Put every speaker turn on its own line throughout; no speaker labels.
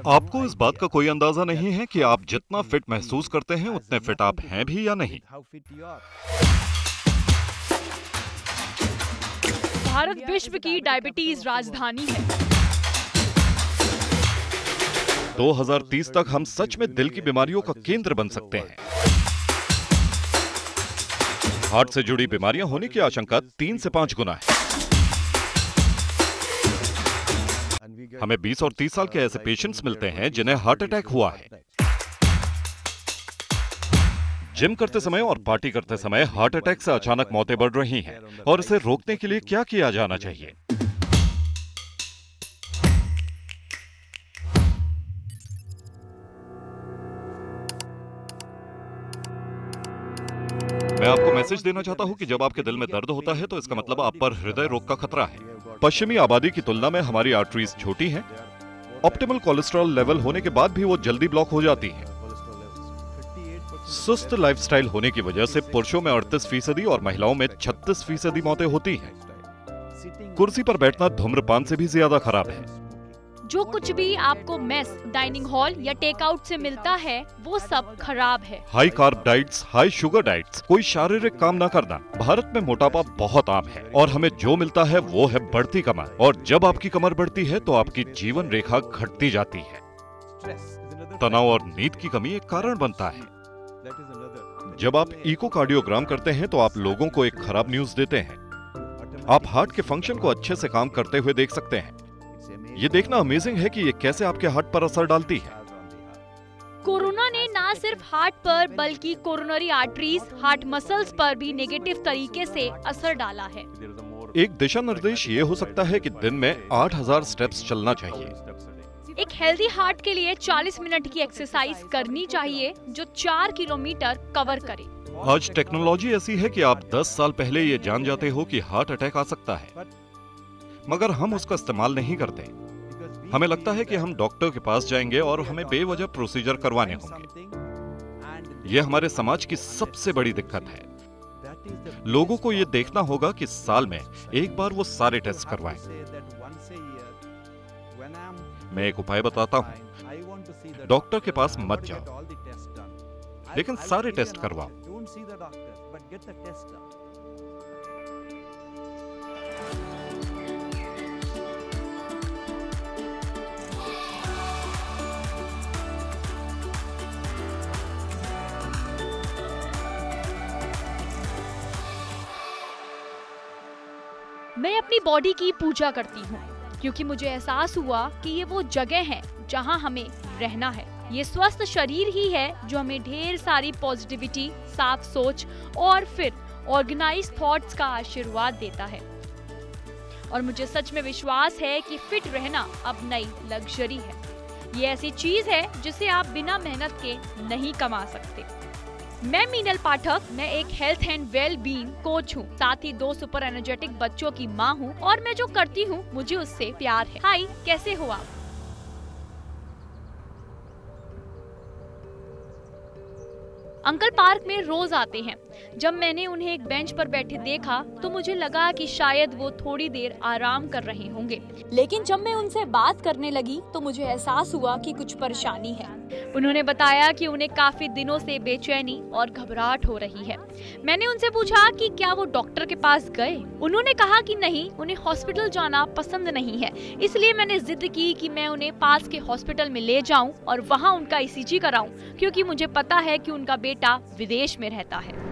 आपको इस बात का कोई अंदाजा नहीं है कि आप जितना फिट महसूस करते हैं उतने फिट आप हैं भी या नहीं।
भारत विश्व की डायबिटीज राजधानी है।
2030 तक हम सच में दिल की बीमारियों का केंद्र बन सकते हैं। हार्ट से जुड़ी बीमारियां होने की आशंका 3 से 5 गुना है। हमें 20 और 30 साल के ऐसे पेशेंट्स मिलते हैं जिन्हें हार्ट अटैक हुआ है। जिम करते समय और पार्टी करते समय हार्ट अटैक से अचानक मौतें बढ़ रही हैं और इसे रोकने के लिए क्या किया जाना चाहिए? मैं आपको मैसेज देना चाहता हूं कि जब आपके दिल में दर्द होता है तो इसका मतलब आप पर हृदय रोग का खतरा है। पश्चिमी आबादी की तुलना में हमारी आर्टरीज छोटी हैं। ऑप्टिमल कोलेस्ट्रॉल लेवल होने के बाद भी वो जल्दी ब्लॉक हो जाती हैं। सुस्त लाइफस्टाइल होने की वजह से पुरुषों में 38% और महिलाओं में 36% मौतें होती हैं। कुर्सी पर बैठना धूम्रपान से भी ज्यादा खराब है।
जो कुछ भी आपको मेस, डाइनिंग हॉल या टेक आउट से मिलता है वो सब खराब है।
High carb diets, high sugar diets, कोई शारीरिक काम न करना। भारत में मोटापा बहुत आम है और हमें जो मिलता है वो है बढ़ती कमर। और जब आपकी कमर बढ़ती है तो आपकी जीवन रेखा घटती जाती है। तनाव और नींद की कमी एक कारण बनता है। जब आप इकोकार्डियोग्राम करते हैं तो आप लोगों को एक खराब न्यूज देते हैं। आप हार्ट के फंक्शन को अच्छे से काम करते हुए देख सकते हैं। ये देखना अमेजिंग है कि ये कैसे आपके हार्ट पर असर डालती है।
कोरोना ने न सिर्फ हार्ट पर बल्कि कोरोनरी आर्टरीज, हार्ट मसल्स पर भी नेगेटिव तरीके से असर डाला है।
एक दिशा निर्देश ये हो सकता है कि दिन में 8000 स्टेप्स चलना चाहिए।
एक हेल्दी हार्ट के लिए 40 मिनट की एक्सरसाइज करनी चाहिए जो 4 किलोमीटर कवर करे।
आज टेक्नोलॉजी ऐसी है कि आप 10 साल पहले ये जान जाते हो कि हार्ट अटैक आ सकता है, मगर हम उसका इस्तेमाल नहीं करते। हमें लगता है कि हम डॉक्टर के पास जाएंगे और हमें बेवजह प्रोसीजर करवाने होंगे। यह हमारे समाज की सबसे बड़ी दिक्कत है। लोगों को यह देखना होगा कि साल में एक बार वो सारे टेस्ट करवाएं। मैं एक उपाय बताता हूं, डॉक्टर के पास मत जाओ, लेकिन सारे टेस्ट करवाओ।
मैं अपनी बॉडी की पूजा करती हूँ क्योंकि मुझे एहसास हुआ कि ये वो जगह है जहाँ हमें रहना है। ये स्वस्थ शरीर ही है जो हमें ढेर सारी पॉजिटिविटी, साफ सोच और फिर ऑर्गेनाइज थॉट्स का आशीर्वाद देता है। और मुझे सच में विश्वास है कि फिट रहना अब नई लग्जरी है। ये ऐसी चीज है जिसे आप बिना मेहनत के नहीं कमा सकते। मैं मीनल पाठक, मैं एक health and well being coach हूँ, साथ ही 2 सुपर एनर्जेटिक बच्चों की माँ हूँ और मैं जो करती हूँ मुझे उससे प्यार है। हाय, कैसे हो आप? अंकल पार्क में रोज आते हैं। जब मैंने उन्हें एक बेंच पर बैठे देखा तो मुझे लगा कि शायद वो थोड़ी देर आराम कर रहे होंगे, लेकिन जब मैं उनसे बात करने लगी तो मुझे एहसास हुआ कि कुछ परेशानी है। उन्होंने बताया कि उन्हें काफी दिनों से बेचैनी और घबराहट हो रही है। मैंने उनसे पूछा कि क्या वो डॉक्टर के पास गए। उन्होंने कहा कि नहीं, उन्हें हॉस्पिटल जाना पसंद नहीं है। इसलिए मैंने जिद की कि मैं उन्हें पास के हॉस्पिटल में ले जाऊं और वहां उनका ईसीजी कराऊं, क्योंकि मुझे पता है कि उनका बेटा विदेश में रहता है।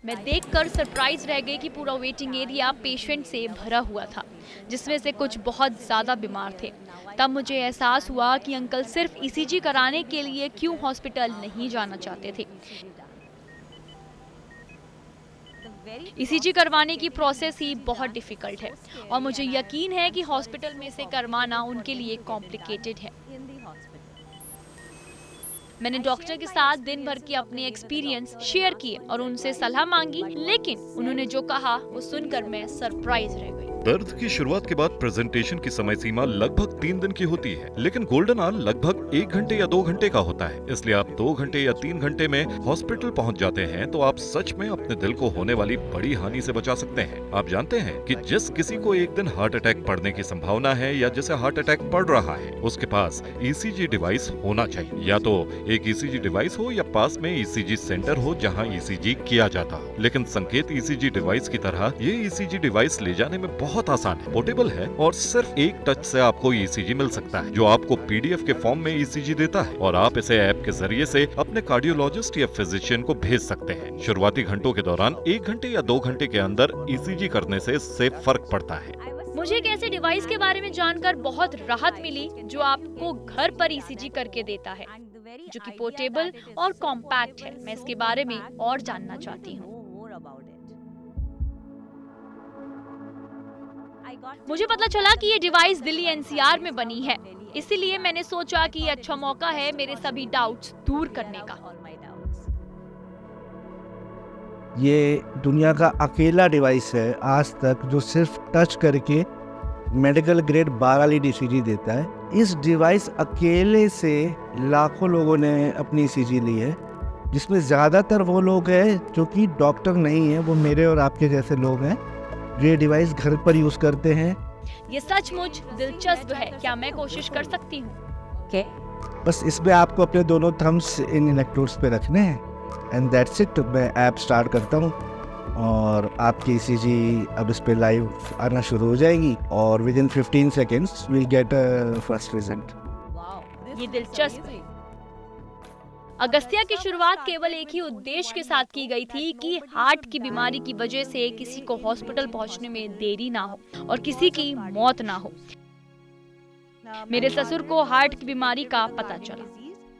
मैं देखकर सरप्राइज रह गई कि पूरा वेटिंग एरिया पेशेंट से भरा हुआ था, जिसमें से कुछ बहुत ज्यादा बीमार थे। तब मुझे एहसास हुआ कि अंकल सिर्फ ईसीजी कराने के लिए क्यों हॉस्पिटल नहीं जाना चाहते थे। ईसीजी करवाने की प्रोसेस ही बहुत डिफिकल्ट है और मुझे यकीन है कि हॉस्पिटल में से करवाना उनके लिए कॉम्प्लिकेटेड है। मैंने डॉक्टर के साथ दिन भर के अपने एक्सपीरियंस शेयर किए और उनसे सलाह मांगी, लेकिन उन्होंने जो कहा वो सुनकर मैं सरप्राइज रह गई।
दर्द की शुरुआत के बाद प्रेजेंटेशन की समय सीमा लगभग 3 दिन की होती है, लेकिन गोल्डन आवर लगभग 1 घंटे या 2 घंटे का होता है। इसलिए आप 2 घंटे या 3 घंटे में हॉस्पिटल पहुंच जाते हैं तो आप सच में अपने दिल को होने वाली बड़ी हानि से बचा सकते हैं। आप जानते हैं कि जिस किसी को एक दिन हार्ट अटैक पड़ने की संभावना है या जिसे हार्ट अटैक पड़ रहा है, उसके पास ईसीजी डिवाइस होना चाहिए। या तो एक ईसीजी डिवाइस हो या पास में ईसीजी सेंटर हो जहां ईसीजी किया जाता हो। लेकिन संकेत ईसीजी डिवाइस की तरह ये ईसीजी डिवाइस ले जाने में बहुत आसान है, पोर्टेबल है और सिर्फ एक टच से आपको ईसीजी मिल सकता है, जो आपको पीडीएफ के फॉर्म में ईसीजी देता है और आप इसे ऐप के जरिए से अपने कार्डियोलॉजिस्ट या फिजिशियन को भेज सकते हैं। शुरुआती घंटों के दौरान 1 घंटे या 2 घंटे के अंदर ईसीजी करने से इससे फर्क पड़ता है।
मुझे एक ऐसे डिवाइस के बारे में जानकर बहुत राहत मिली जो आपको घर पर ईसीजी करके देता है, जो कि पोर्टेबल और कॉम्पैक्ट है। मैं इसके बारे में और जानना चाहती हूँ। मुझे पता चला कि ये डिवाइस दिल्ली एनसीआर में बनी है, इसीलिए मैंने सोचा कि ये अच्छा मौका है मेरे सभी डाउट्स दूर करने का।
ये दुनिया का अकेला डिवाइस है आज तक जो सिर्फ टच करके मेडिकल ग्रेड 12 लीड ईसीजी देता है। इस डिवाइस अकेले से लाखों लोगों ने अपनी ईसीजी ली है, जिसमें ज़्यादातर वो लोग हैं जो कि डॉक्टर नहीं है, वो मेरे और आपके जैसे लोग हैं जो ये डिवाइस घर पर यूज़ करते हैं।
ये सचमुच दिलचस्प है, क्या मैं कोशिश कर सकती हूँ?
बस इसमें आपको अपने दोनों थम्स इन इलेक्ट्रोड्स पे रखने हैं एंड दैट्स इट। मैं ऐप स्टार्ट करता हूँ और आपकी ईसीजी अब इस पे लाइव आना शुरू हो जाएगी और within 15 seconds we'll get a first result.
ये दिलचस्प है। अगस्त्या की शुरुआत केवल एक ही उद्देश्य के साथ की गई थी कि हार्ट की बीमारी की वजह से किसी को हॉस्पिटल पहुंचने में देरी ना हो और किसी की मौत ना हो। मेरे ससुर को हार्ट की बीमारी का पता चला।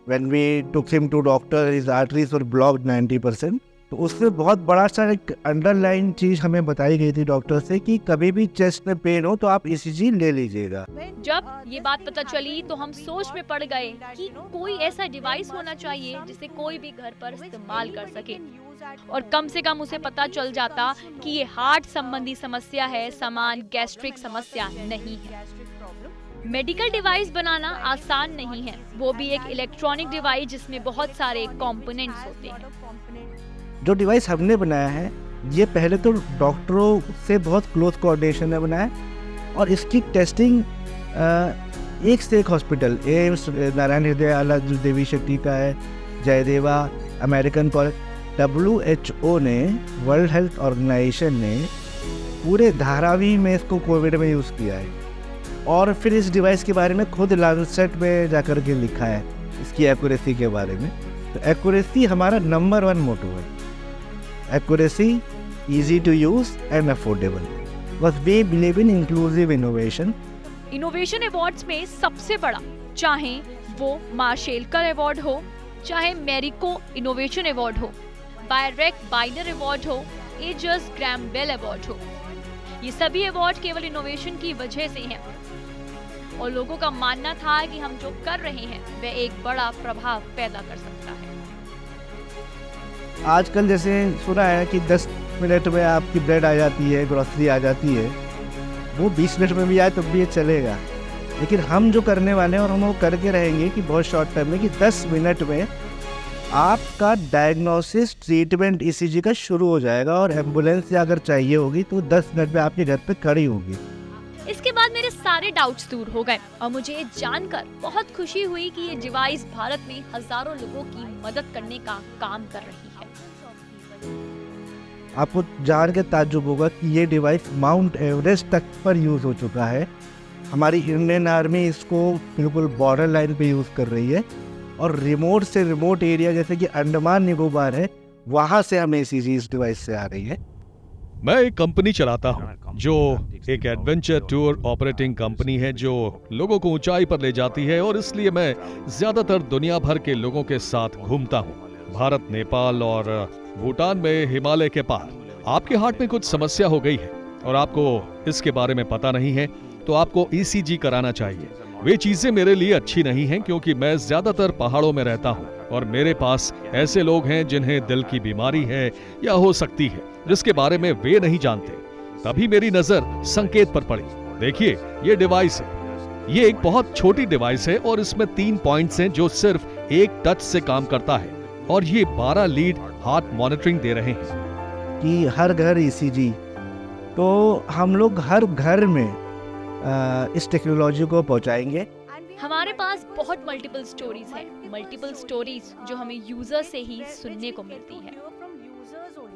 When we took him to doctor, his arteries were blocked 90%. तो उससे बहुत बड़ा सा एक अंडरलाइन चीज हमें बताई गई थी डॉक्टर से कि कभी भी चेस्ट में पेन हो तो आप ईसीजी ले लीजिएगा।
जब ये बात पता चली तो हम सोच में पड़ गए कि कोई ऐसा डिवाइस होना चाहिए जिसे कोई भी घर पर इस्तेमाल कर सके और कम से कम उसे पता चल जाता कि ये हार्ट संबंधी समस्या है, समान गैस्ट्रिक समस्या नहीं है। मेडिकल डिवाइस बनाना आसान नहीं है, वो भी एक इलेक्ट्रॉनिक डिवाइस जिसमें बहुत सारे कंपोनेंट्स होते हैं।
जो डिवाइस हमने बनाया है ये पहले तो डॉक्टरों से बहुत क्लोज कोऑर्डिनेशन में बनाया और इसकी टेस्टिंग एक से एक हॉस्पिटल, एम्स, नारायण हृदय आला जो देवी शेट्टी का है, जयदेवा, अमेरिकन WHO ने, वर्ल्ड हेल्थ ऑर्गेनाइजेशन ने पूरे धारावी में इसको कोविड में यूज़ किया है और फिर इस डिवाइस के बारे में खुद लैंसेट में जाकर के लिखा है इसकी एक्यूरेसी के बारे में। तो एक्यूरेसी हमारा नंबर 1 मोटो है। Accuracy, easy to use and affordable. बस we believe in inclusive innovation.
Innovation awards में सबसे बड़ा, चाहे वो मार्शेलकर अवार्ड हो, चाहे मेरिको इनोवेशन अवार्ड हो, बायरेक बाइनर अवार्ड हो, एजस ग्रैम बेल अवार्ड हो, ये सभी अवार्ड केवल इनोवेशन की वजह से हैं और लोगों का मानना था कि हम जो कर रहे हैं वह एक बड़ा प्रभाव पैदा कर सकता है।
आजकल जैसे सुना है कि 10 मिनट में आपकी ब्रेड आ जाती है, ग्रोसरी आ जाती है, वो 20 मिनट में भी आए तो भी ये चलेगा, लेकिन हम जो करने वाले हैं और हम वो करके रहेंगे कि बहुत शॉर्ट टाइम में कि 10 मिनट में आपका डायग्नोसिस, ट्रीटमेंट ईसीजी का शुरू हो जाएगा और एम्बुलेंस अगर चाहिए होगी तो 10 मिनट में आपके घर पे खड़ी होगी।
इसके बाद मेरे सारे डाउट्स दूर हो गए और मुझे ये जानकर बहुत खुशी हुई कि ये डिवाइस भारत में हजारों लोगों की मदद करने का काम कर रही है।
आपको जान के ताज्जुब होगा कि ये डिवाइस माउंट एवरेस्ट तक पर यूज़ हो चुका है। हमारी इंडियन आर्मी इसको बिल्कुल बॉर्डर लाइन पे यूज़ कर रही है और रिमोट से रिमोट एरिया जैसे कि अंडमान निकोबार है, वहाँ से हमें ईसीजी इस डिवाइस से आ रही है।
मैं एक कंपनी चलाता हूँ जो एक एडवेंचर टूर ऑपरेटिंग कंपनी है जो लोगों को ऊंचाई पर ले जाती है और इसलिए मैं ज्यादातर दुनिया भर के लोगों के साथ घूमता हूँ। भारत, नेपाल और भूटान में हिमालय के पार। आपके हार्ट में कुछ समस्या हो गई है और आपको इसके बारे में पता नहीं है तो आपको ईसीजी कराना चाहिए। वे चीजें मेरे लिए अच्छी नहीं हैं क्योंकि मैं ज्यादातर पहाड़ों में रहता हूँ और मेरे पास ऐसे लोग हैं जिन्हें दिल की बीमारी है या हो सकती है जिसके बारे में वे नहीं जानते। तभी मेरी नजर संकेत पर पड़ी। देखिए, ये डिवाइस है। ये एक बहुत छोटी डिवाइस है और इसमें 3 पॉइंट्स हैं जो सिर्फ एक टच से काम करता है, और ये 12 लीड हार्ट मॉनिटरिंग दे रहे हैं।
कि हर घर ईसीजी, तो हम लोग हर घर में इस टेक्नोलॉजी को पहुंचाएंगे।
हमारे पास बहुत मल्टीपल स्टोरीज हैं, मल्टीपल स्टोरीज जो हमें यूजर से ही सुनने को मिलती है।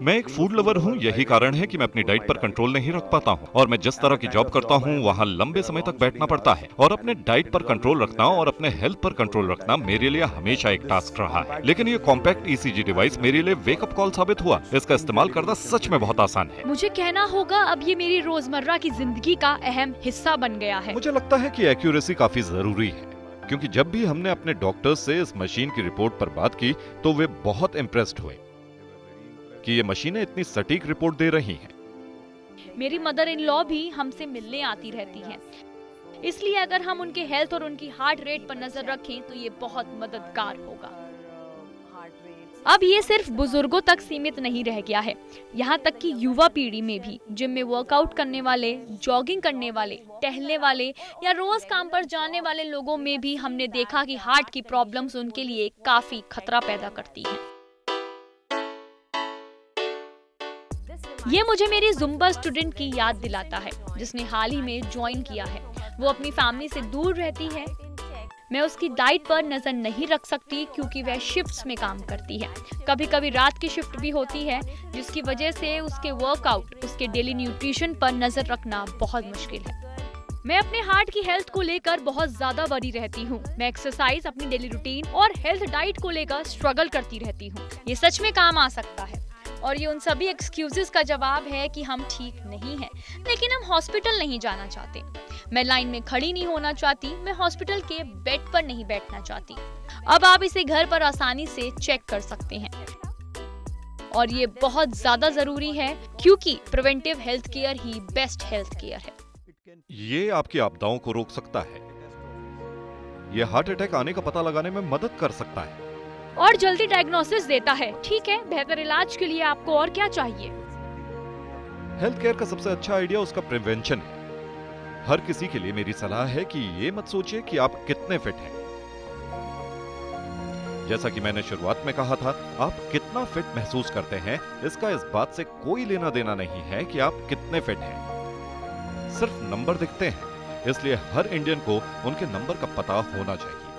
मैं एक फूड लवर हूँ, यही कारण है कि मैं अपनी डाइट पर कंट्रोल नहीं रख पाता हूँ, और मैं जिस तरह की जॉब करता हूँ वहाँ लंबे समय तक बैठना पड़ता है, और अपने डाइट पर कंट्रोल रखना और अपने हेल्थ पर कंट्रोल रखना मेरे लिए हमेशा एक टास्क रहा है। लेकिन ये कॉम्पैक्ट ईसीजी डिवाइस मेरे लिए वेकअप कॉल साबित हुआ। इसका इस्तेमाल करना सच में बहुत आसान है।
मुझे कहना होगा अब ये मेरी रोजमर्रा की जिंदगी का अहम हिस्सा बन गया है।
मुझे लगता है कि एक्यूरेसी काफी जरूरी है, क्योंकि जब भी हमने अपने डॉक्टर से इस मशीन की रिपोर्ट पर बात की तो वे बहुत इम्प्रेस्ड हुए कि ये मशीनें इतनी सटीक रिपोर्ट दे रही हैं।
मेरी मदर इन लॉ भी हमसे मिलने आती रहती हैं, इसलिए अगर हम उनके हेल्थ और उनकी हार्ट रेट पर नजर रखें तो ये बहुत मददगार होगा। अब ये सिर्फ बुजुर्गों तक सीमित नहीं रह गया है, यहाँ तक कि युवा पीढ़ी में भी, जिम में वर्कआउट करने वाले, जॉगिंग करने वाले, टहलने वाले या रोज काम पर जाने वाले लोगों में भी हमने देखा कि हार्ट की प्रॉब्लम्स उनके लिए काफी खतरा पैदा करती हैं। ये मुझे मेरी जुम्बा स्टूडेंट की याद दिलाता है, जिसने हाल ही में ज्वाइन किया है। वो अपनी फैमिली से दूर रहती है। मैं उसकी डाइट पर नजर नहीं रख सकती क्योंकि वह शिफ्ट्स में काम करती है। कभी कभी रात की शिफ्ट भी होती है, जिसकी वजह से उसके वर्कआउट, उसके डेली न्यूट्रिशन पर नजर रखना बहुत मुश्किल है। मैं अपने हार्ट की हेल्थ को लेकर बहुत ज्यादा वरी रहती हूँ। मैं एक्सरसाइज, अपनी डेली रूटीन और हेल्थ डाइट को लेकर स्ट्रगल करती रहती हूँ। ये सच में काम आ सकता है, और ये उन सभी एक्सक्यूजेस का जवाब है कि हम ठीक नहीं हैं, लेकिन हम हॉस्पिटल नहीं जाना चाहते। मैं लाइन में खड़ी नहीं होना चाहती, मैं हॉस्पिटल के बेड पर नहीं बैठना चाहती। अब आप इसे घर पर आसानी से चेक कर सकते हैं, और ये बहुत ज्यादा जरूरी है क्योंकि प्रिवेंटिव हेल्थ केयर ही बेस्ट हेल्थ केयर है।
ये आपकी आपदाओं को रोक सकता है। ये हार्ट अटैक आने का पता लगाने में मदद कर सकता है
और जल्दी डायग्नोसिस देता है। ठीक है, बेहतर इलाज के लिए आपको और क्या चाहिए?
हेल्थ केयर का सबसे अच्छा आइडिया उसका प्रिवेंशन है। हर किसी के लिए मेरी सलाह है कि ये मत सोचिए कि आप कितने फिट हैं। जैसा कि मैंने शुरुआत में कहा था, आप कितना फिट महसूस करते हैं इसका इस बात से कोई लेना देना नहीं है कि आप कितने फिट हैं। सिर्फ नंबर दिखते हैं, इसलिए हर इंडियन को उनके नंबर का पता होना चाहिए।